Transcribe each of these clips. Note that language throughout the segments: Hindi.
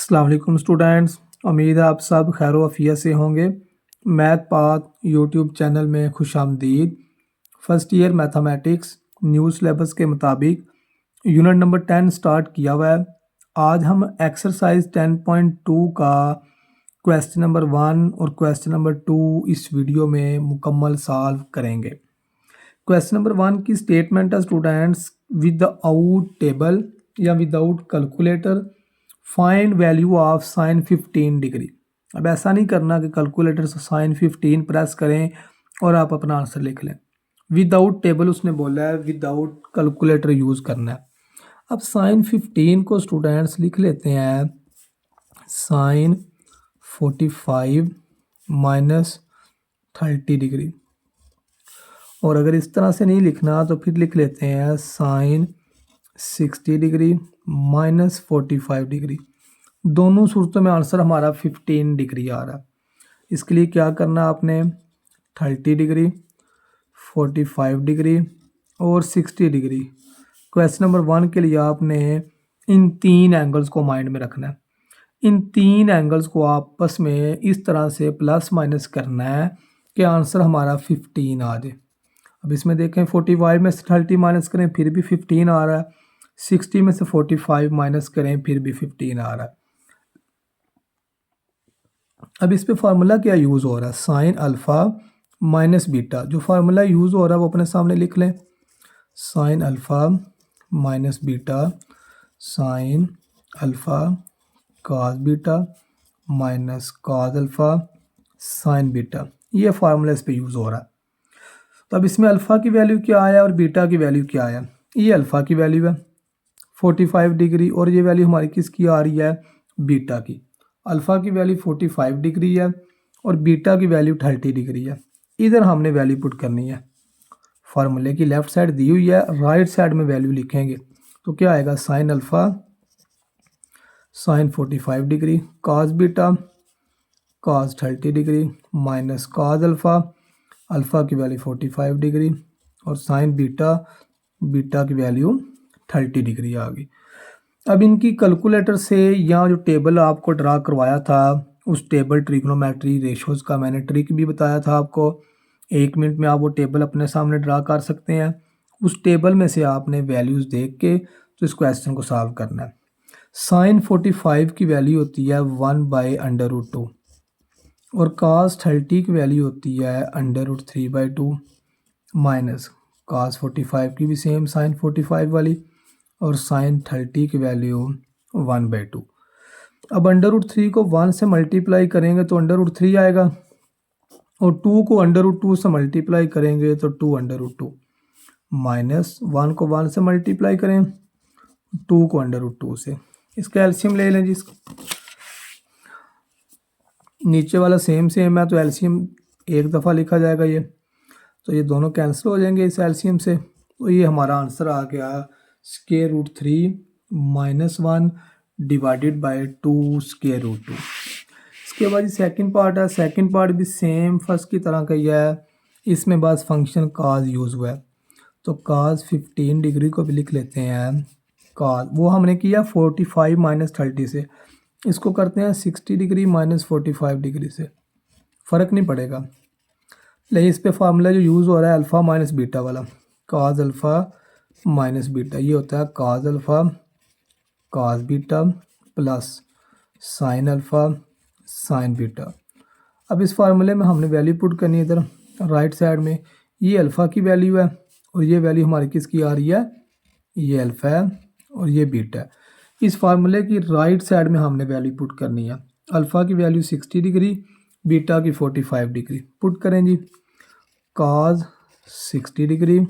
अस्सलाम वालेकुम स्टूडेंट्स। उम्मीद है आप सब खैर आफियत से होंगे। मैथ पाथ यूट्यूब चैनल में खुशामदीद। First year mathematics new syllabus के मुताबिक यूनिट नंबर 10 स्टार्ट किया हुआ है। आज हम एक्सरसाइज 10.2 का क्वेश्चन नंबर 1 और क्वेश्चन नंबर 2 इस वीडियो में मुकम्मल सॉल्व करेंगे। क्वेश्चन नंबर 1 की स्टेटमेंट है स्टूडेंट्स, विदाउट टेबल या without calculator find value of sine 15 degree. अब ऐसा नहीं करना कि कैलकुलेटर से साइन 15 प्रेस करें और आप अपना आंसर लिख लें। विदाउट टेबल उसने बोला है, विदाउट कैलकुलेटर यूज़ करना है। अब साइन 15 को स्टूडेंट्स लिख लेते हैं साइन 45 माइनस 30 डिग्री, और अगर इस तरह से नहीं लिखना तो फिर लिख लेते हैं साइन 60 डिग्री माइनस 45 डिग्री। दोनों सूरतों में आंसर हमारा 15 डिग्री आ रहा है। इसके लिए क्या करना आपने, 30 डिग्री, 45 डिग्री और 60 डिग्री। क्वेश्चन नंबर 1 के लिए आपने इन तीन एंगल्स को माइंड में रखना है। इन तीन एंगल्स को आपस में इस तरह से प्लस माइनस करना है कि आंसर हमारा 15 आ जाए। अब इसमें देखें 45 में से 30 माइनस करें फिर भी 15 आ रहा है, 60 में से 45 माइनस करें फिर भी 15 आ रहा है। अब इस पे फार्मूला क्या यूज़ हो रहा है, साइन अल्फ़ा माइनस बीटा। जो फार्मूला यूज़ हो रहा है वो अपने सामने लिख लें, sine alpha minus beta sine alpha cos beta minus cos alpha sine beta. ये फार्मूला इस पे यूज़ हो रहा है। तो अब इसमें अल्फ़ा की वैल्यू क्या आया और बीटा की वैल्यू क्या आया। ये अल्फ़ा की वैल्यू है 45 डिग्री और ये वैल्यू हमारी किसकी आ रही है, बीटा की। अल्फ़ा की वैल्यू 45 डिग्री है और बीटा की वैल्यू 30 डिग्री है। इधर हमने वैल्यू पुट करनी है। फार्मूले की लेफ़्ट साइड दी हुई है, राइट साइड में वैल्यू लिखेंगे तो क्या आएगा, sign alpha sign 45 degree cos beta cos 30 degree minus cos alpha, alpha की वैल्यू 45 डिग्री और साइन बीटा, बीटा की वैल्यू 30 डिग्री आ गई। अब इनकी कैलकुलेटर से यहाँ जो टेबल आपको ड्रा करवाया था उस टेबल ट्रिग्नोमेट्री रेशोज़ का मैंने ट्रिक भी बताया था आपको। 1 मिनट में आप वो टेबल अपने सामने ड्रा कर सकते हैं। उस टेबल में से आपने वैल्यूज़ देख के तो इस क्वेश्चन को सॉल्व करना है। साइन 45 की वैल्यू होती है 1/√2 और cos 30 की वैल्यू होती है √3/2 माइनस cos 45 की भी सेम साइन 45 वाली और साइन 30 की वैल्यू 1/2। अब √3 को 1 से मल्टीप्लाई करेंगे तो √3 आएगा और 2 को √2 से मल्टीप्लाई करेंगे तो 2/2 माइनस 1 को 1 से मल्टीप्लाई करें 2 को √2 से। इसका एलसीएम ले लें जी। नीचे वाला सेम है तो एलसीएम एक दफ़ा लिखा जाएगा ये, तो ये दोनों कैंसिल हो जाएंगे इस एलसीएम से। तो ये हमारा आंसर आ गया √3 - 1 डिवाइडेड बाय 2 √2। इसके बाद सेकंड पार्ट है। सेकंड पार्ट भी सेम फर्स्ट की तरह का ही है। इसमें बस फंक्शन cos यूज़ हुआ है तो cos 15 डिग्री को भी लिख लेते हैं cos, वो हमने किया 45 - 30 से, इसको करते हैं 60 डिग्री - 45 डिग्री से, फ़र्क नहीं पड़ेगा। लेकिन इस पे फार्मूला जो यूज़ हो रहा है अल्फ़ा माइनस बीटा वाला, cos अल्फ़ा माइनस बीटा, ये होता है cos alpha cos beta plus sign alpha sine beta. अब इस फार्मूले में हमने वैल्यू पुट करनी है इधर राइट साइड में। ये अल्फ़ा की वैल्यू है और ये वैल्यू हमारी किसकी आ रही है, ये अल्फ़ा है और ये बीटा है। इस फार्मूले की राइट साइड में हमने वैल्यू पुट करनी है। अल्फ़ा की वैल्यू 60 डिग्री, बीटा की 45 डिग्री। पुट करें जी, cos 60 degree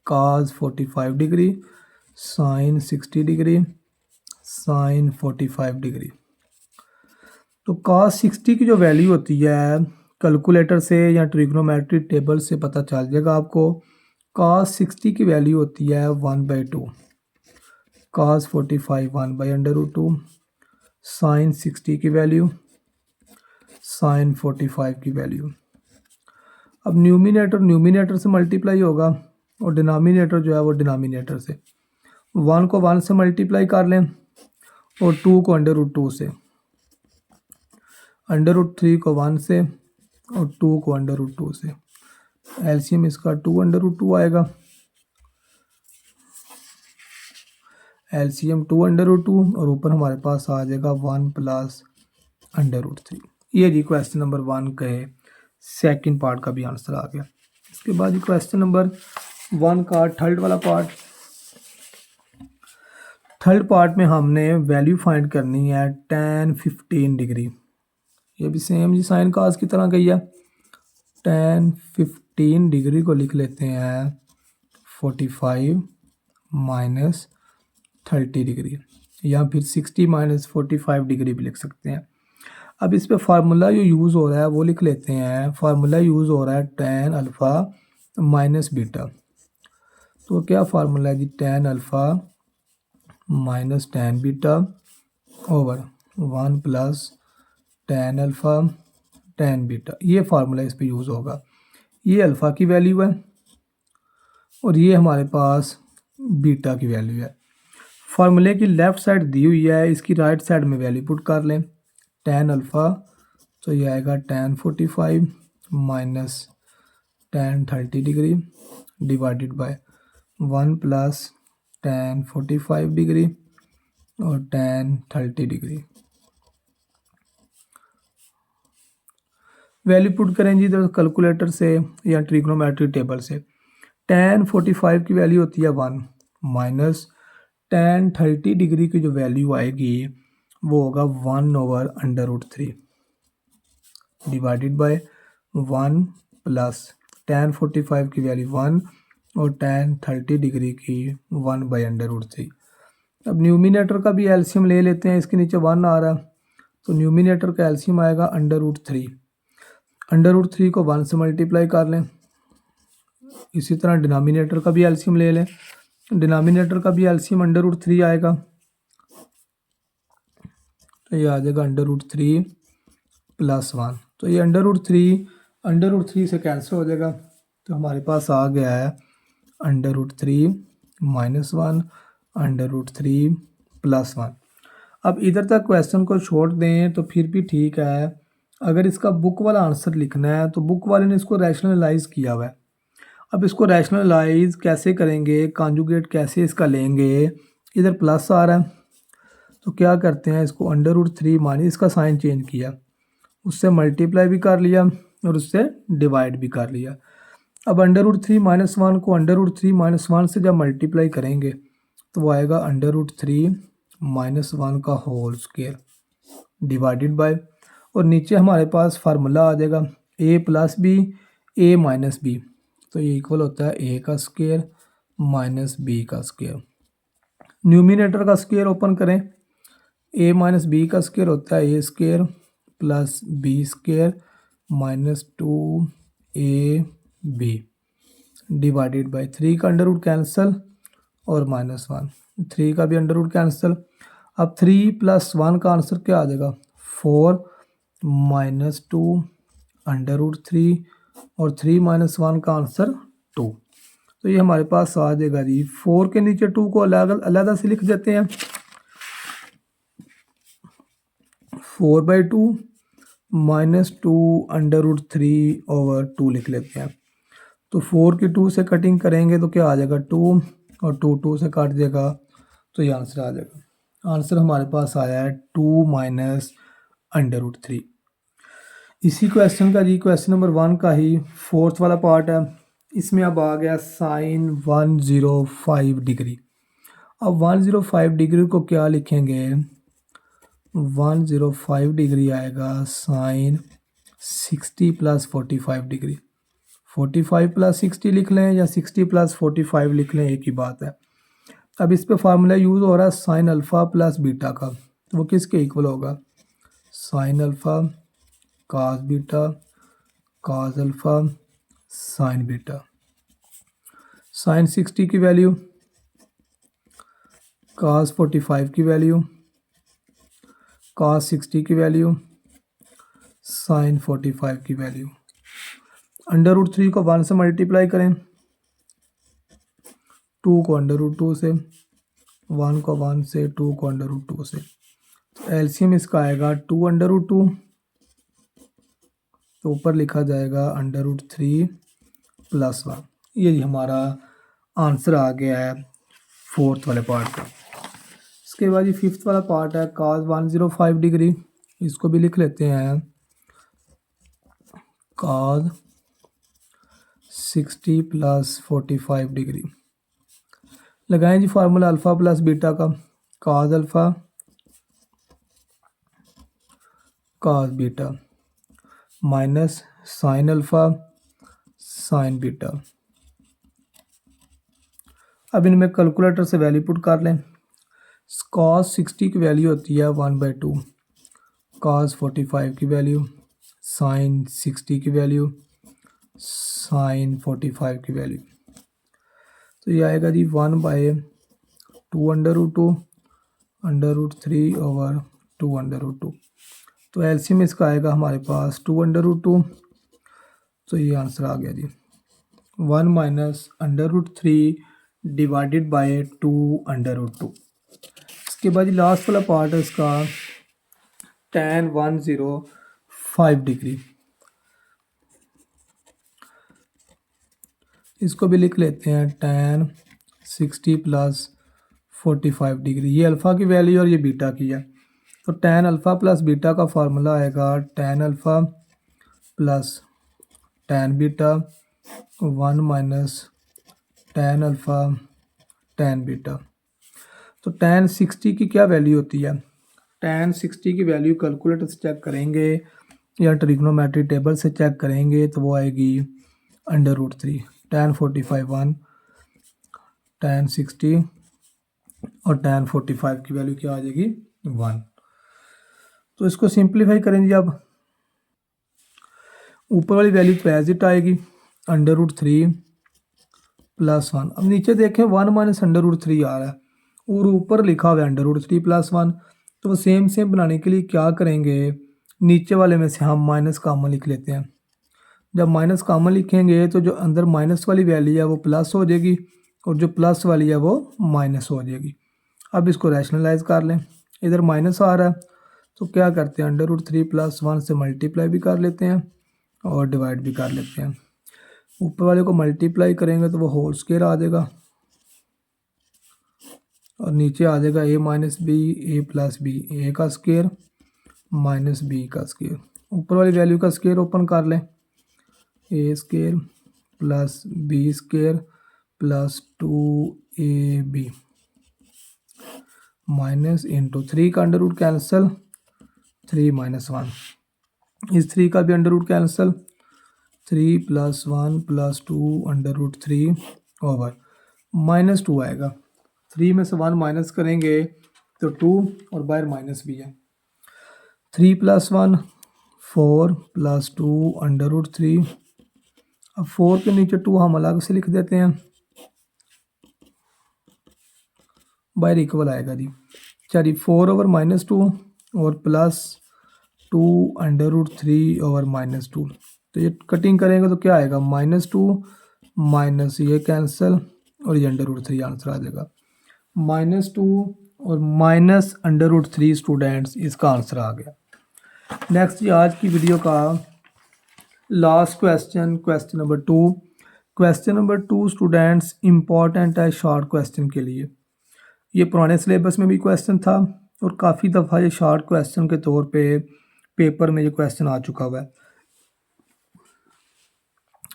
cos 45 degree sine 60 degree sine 45 degree. तो cos 60 की जो वैल्यू होती है कैलकुलेटर से या ट्रिग्नोमेट्री टेबल से पता चल जाएगा आपको। cos 60 की वैल्यू होती है 1/2, cos 45 1/√2, साइन 60 की वैल्यू साइन 45 की वैल्यू। अब न्यूमिनेटर से मल्टीप्लाई होगा और डिनोमिनेटर जो है वो डिनोमिनेटर से। 1 को 1 से मल्टीप्लाई कर लें और 2 को √2 से, √3 को 1 से और 2 को √2 से। एलसीएम इसका 2 √2 आएगा। एलसीएम 2 √2 और ऊपर हमारे पास आ जाएगा 1 प्लस √3। ये जी क्वेश्चन नंबर 1 का है, सेकंड पार्ट का भी आंसर आ गया। इसके बाद क्वेश्चन नंबर 1 का थर्ड वाला पार्ट। थर्ड पार्ट में हमने वैल्यू फाइंड करनी है tan 15 डिग्री। ये भी सेम जी साइन काज की तरह गई है। tan 15 डिग्री को लिख लेते हैं 45 माइनस 30 डिग्री, या फिर 60 माइनस 45 डिग्री भी लिख सकते हैं। अब इस पे फार्मूला जो यूज़ हो रहा है वो लिख लेते हैं। फार्मूला यूज़ हो रहा है tan अल्फ़ा माइनस बीटा। तो क्या फार्मूला है जी, tan alpha minus tan beta over 1 plus tan alpha tan beta. ये फार्मूला इस पे यूज़ होगा। ये अल्फ़ा की वैल्यू है और ये हमारे पास बीटा की वैल्यू है। फार्मूले की लेफ़्ट साइड दी हुई है, इसकी राइट साइड में वैल्यू पुट कर लें। tan अल्फ़ा तो ये आएगा tan 45 minus tan 30 degree divided by 1 plus tan 45 degree और tan 30 डिग्री। वैल्यू पुट करें जी इधर कैलकुलेटर से या ट्रिग्नोमेट्रिक टेबल से। tan 45 की वैल्यू होती है 1 माइनस tan 30 डिग्री की जो वैल्यू आएगी वो होगा 1 over √3 divided by 1 plus tan 45 की वैल्यू 1 और tan 30 डिग्री की 1 बाई √3। अब न्यूमिनेटर का भी एलसीएम ले लेते हैं। इसके नीचे 1 आ रहा है तो न्यूमिनेटर का एलसीएम आएगा √3। √3 को 1 से मल्टीप्लाई कर लें। इसी तरह डिनोमिनेटर का भी एलसीएम ले लें। डिनोमिनेटर का भी एलसीएम √3 आएगा तो ये आ जाएगा √3 प्लस 1। तो ये √3 से कैंसिल हो जाएगा तो हमारे पास आ गया है √3 माइनस 1 √3 प्लस 1। अब इधर तक क्वेश्चन को छोड़ दें तो फिर भी ठीक है। अगर इसका बुक वाला आंसर लिखना है तो बुक वाले ने इसको रैशनलाइज किया हुआ है। अब इसको रैशनलाइज कैसे करेंगे, कॉन्जुगेट कैसे इसका लेंगे। इधर प्लस आ रहा है तो क्या करते हैं, इसको √3 माइनस, इसका साइन चेंज किया, उससे मल्टीप्लाई भी कर लिया और उससे डिवाइड भी कर लिया। अब √3 माइनस 1 को √3 माइनस 1 से जब मल्टीप्लाई करेंगे तो वो आएगा √3 माइनस 1 का होल स्क्वायर डिवाइडेड बाय, और नीचे हमारे पास फार्मूला आ जाएगा a plus b a minus b, तो ये इक्वल होता है a का स्क्वायर माइनस b का स्क्वायर। न्यूमिनेटर का स्क्वायर ओपन करें, a माइनस बी का स्क्वायर होता है a square plus b square minus 2ab divided by 3 का अंडर रूट कैंसिल और माइनस 1, 3 का भी अंडर रूट कैंसिल। अब 3 प्लस 1 का आंसर क्या आ जाएगा 4 माइनस 2 √3 और 3 माइनस 1 का आंसर 2। तो ये हमारे पास आ जाएगा जी। 4 के नीचे 2 को अलग से लिख देते हैं। 4/2 माइनस 2 √3 ओवर 2 लिख लेते हैं। तो 4 की 2 से कटिंग करेंगे तो क्या आ जाएगा 2 और 2 से काट देगा तो ये आंसर आ जाएगा। आंसर हमारे पास आया है 2 माइनस √3। इसी क्वेश्चन का जी क्वेश्चन नंबर 1 का ही फोर्थ वाला पार्ट है। इसमें अब आ गया साइन 105 डिग्री। अब 105 डिग्री को क्या लिखेंगे, 105 डिग्री आएगा साइन 60 प्लस 45 डिग्री। 45 प्लस 60 लिख लें या 60 प्लस 45 लिख लें, एक ही बात है। अब इस पे फार्मूला यूज़ हो रहा है साइन अल्फ़ा प्लस बीटा का, तो वो किसके इक्वल होगा, sine alpha cos beta cos alpha sine beta. Sine 60 की वैल्यू, कास 45 की वैल्यू, कास 60 की वैल्यू, साइन 45 की वैल्यू। √3 को 1 से मल्टीप्लाई करें, 2 को √2 से, 1 को 1 से, 2 को √2 से। तो एलसीएम इसका आएगा 2√2, तो ऊपर लिखा जाएगा √3 + 1। ये हमारा आंसर आ गया है फोर्थ वाले पार्ट का। इसके बाद ये फिफ्थ वाला पार्ट है cos 105 डिग्री। इसको भी लिख लेते हैं cos 60 + 45 डिग्री। लगाएं जी फार्मूला अल्फ़ा प्लस बीटा का, cos alpha cos beta minus sine alpha sine beta. अब इनमें कैलकुलेटर से वैल्यू पुट कर लें। cos 60 की वैल्यू होती है 1/2, cos 45 की वैल्यू, साइन 60 की वैल्यू, साइन 45 की वैल्यू। तो ये आएगा जी 1/2 √3/2 तो एलसीएम इसका आएगा हमारे पास 2 तो ये आंसर आ गया जी 1 - √3 डिवाइडेड बाय 2 इसके बाद लास्ट वाला पार्ट है इसका tan 105 डिग्री। इसको भी लिख लेते हैं tan 60 + 45 डिग्री। ये अल्फ़ा की वैल्यू और ये बीटा की है। तो tan अल्फ़ा प्लस बीटा का फार्मूला आएगा tan alpha plus tan beta 1 - tan alpha tan beta. तो tan 60 की क्या वैल्यू होती है? tan 60 की वैल्यू कैलकुलेटर से चेक करेंगे या ट्रिग्नोमेट्री टेबल से चेक करेंगे तो वो आएगी √3। tan 45 1, tan 60 और tan 45 की वैल्यू क्या आ जाएगी 1। तो इसको सिंप्लीफाई करेंगे। अब ऊपर वाली वैल्यू तो एज इट आएगी √3 + 1। अब नीचे देखें 1 - √3 आ रहा है और ऊपर लिखा हुआ है √3 + 1। तो वो सेम बनाने के लिए क्या करेंगे, नीचे वाले में से हम माइनस कॉमन लिख लेते हैं। जब माइनस कॉमन लिखेंगे तो जो अंदर माइनस वाली वैल्यू है वो प्लस हो जाएगी और जो प्लस वाली है वो माइनस हो जाएगी। अब इसको रैशनलाइज कर लें। इधर माइनस आ रहा है तो क्या करते हैं √3 + 1 से मल्टीप्लाई भी कर लेते हैं और डिवाइड भी कर लेते हैं। ऊपर वाले को मल्टीप्लाई करेंगे तो वो होल स्क्वायर आ जाएगा और नीचे आ जाएगा a - b a + b, a का स्क्वायर माइनस b का स्क्वायर। ऊपर वाली वैल्यू का स्क्वायर ओपन कर लें, a square plus b square plus 2ab minus into 3 का अंडर कैंसिल, 3 - 1 इस 3 का भी अंडर कैंसिल, 3 + 1 + 2 √3 ओवर -2 आएगा। 3 में से 1 माइनस करेंगे तो 2 और बाहर माइनस भी है। 3 + 1 4 + 2 √3। अब 4 के नीचे 2 हम अलग से लिख देते हैं, बाहर इक्वल आएगा जी। चलिए 4/-2 और +2 √3 ओवर -2। तो ये कटिंग करेंगे तो क्या आएगा -2 माइनस ये कैंसिल और ये √3 आंसर आ जाएगा। -2 और माइनस √3 स्टूडेंट्स इसका आंसर आ गया। नेक्स्ट जी आज की वीडियो का last question number 2। Question number 2 students important है शॉर्ट क्वेश्चन के लिए। ये पुराने सिलेबस में भी क्वेश्चन था और काफ़ी दफ़ा ये शॉर्ट क्वेश्चन के तौर पे पेपर में ये क्वेश्चन आ चुका हुआ है।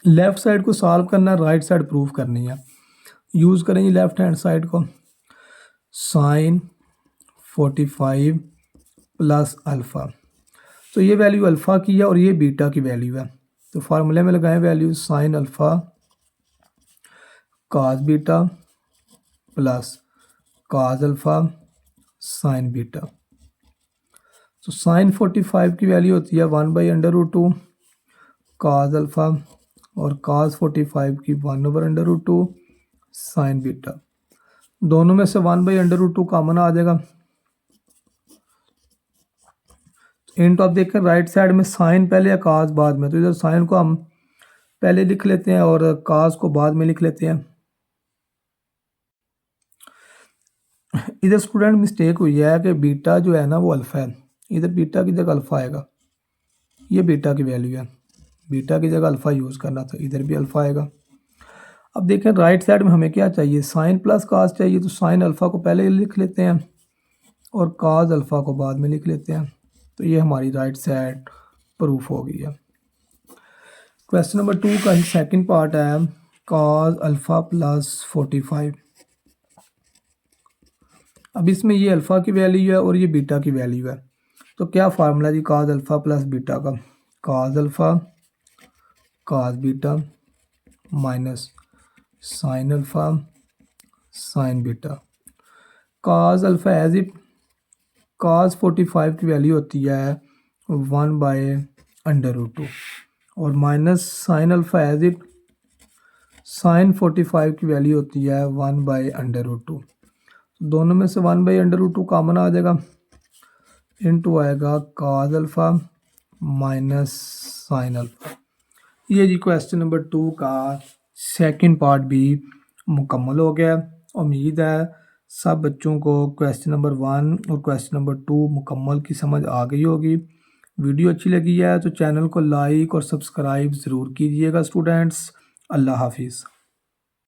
लेफ़्ट साइड को सॉल्व करना है, राइट साइड प्रूव करनी है। यूज़ करेंगे लेफ़्ट हैंड साइड को, साइन 45 + अल्फ़ा। तो ये वैल्यू अल्फ़ा की है और ये बीटा की वैल्यू है। तो फार्मूले में लगाएं value sine alpha cos beta plus cos alpha sine beta. तो साइन 45 की वैल्यू होती है 1/√2 cos अल्फ़ा और cos 45 की 1/√2 साइन बीटा। दोनों में से 1/√2 कॉमन आ जाएगा। इंटू आप देखें राइट साइड में साइन पहले या cos बाद में, तो इधर साइन को हम पहले लिख लेते हैं और cos को बाद में लिख लेते हैं। इधर स्टूडेंट मिस्टेक हुई है कि बीटा जो है ना वो अल्फ़ा है, इधर बीटा की जगह अल्फ़ा आएगा, ये बीटा की वैल्यू है, बीटा की जगह अल्फ़ा यूज़ करना था, इधर भी अल्फ़ा आएगा। अब देखें राइट साइड में हमें क्या चाहिए, साइन प्लस कास चाहिए, तो साइन अल्फ़ा को पहले लिख लेते हैं और काज अल्फ़ा को बाद में लिख लेते हैं। तो ये हमारी राइट साइड प्रूफ हो गई है। क्वेश्चन नंबर 2 का ही सेकंड पार्ट है काज अल्फ़ा प्लस 45। अब इसमें ये अल्फ़ा की वैल्यू है और ये बीटा की वैल्यू है, तो क्या फार्मूला जी काज अल्फ़ा प्लस बीटा का, cos alpha cos beta minus sine alpha sine beta. Cos alpha as it cos 45 की वैल्यू होती है 1/√2 और minus sine alpha as it sine 45 की वैल्यू होती है 1/√2। दोनों में से 1/√2 कॉमन आ जाएगा, इनटू आएगा काज अल्फ़ा माइनस साइन अल्फ़ा। ये जी क्वेश्चन नंबर 2 का सेकंड पार्ट भी मुकम्मल हो गया। उम्मीद है सब बच्चों को क्वेश्चन नंबर 1 और क्वेश्चन नंबर 2 मुकम्मल की समझ आ गई होगी। वीडियो अच्छी लगी है तो चैनल को लाइक और सब्सक्राइब ज़रूर कीजिएगा स्टूडेंट्स। अल्लाह हाफिज़।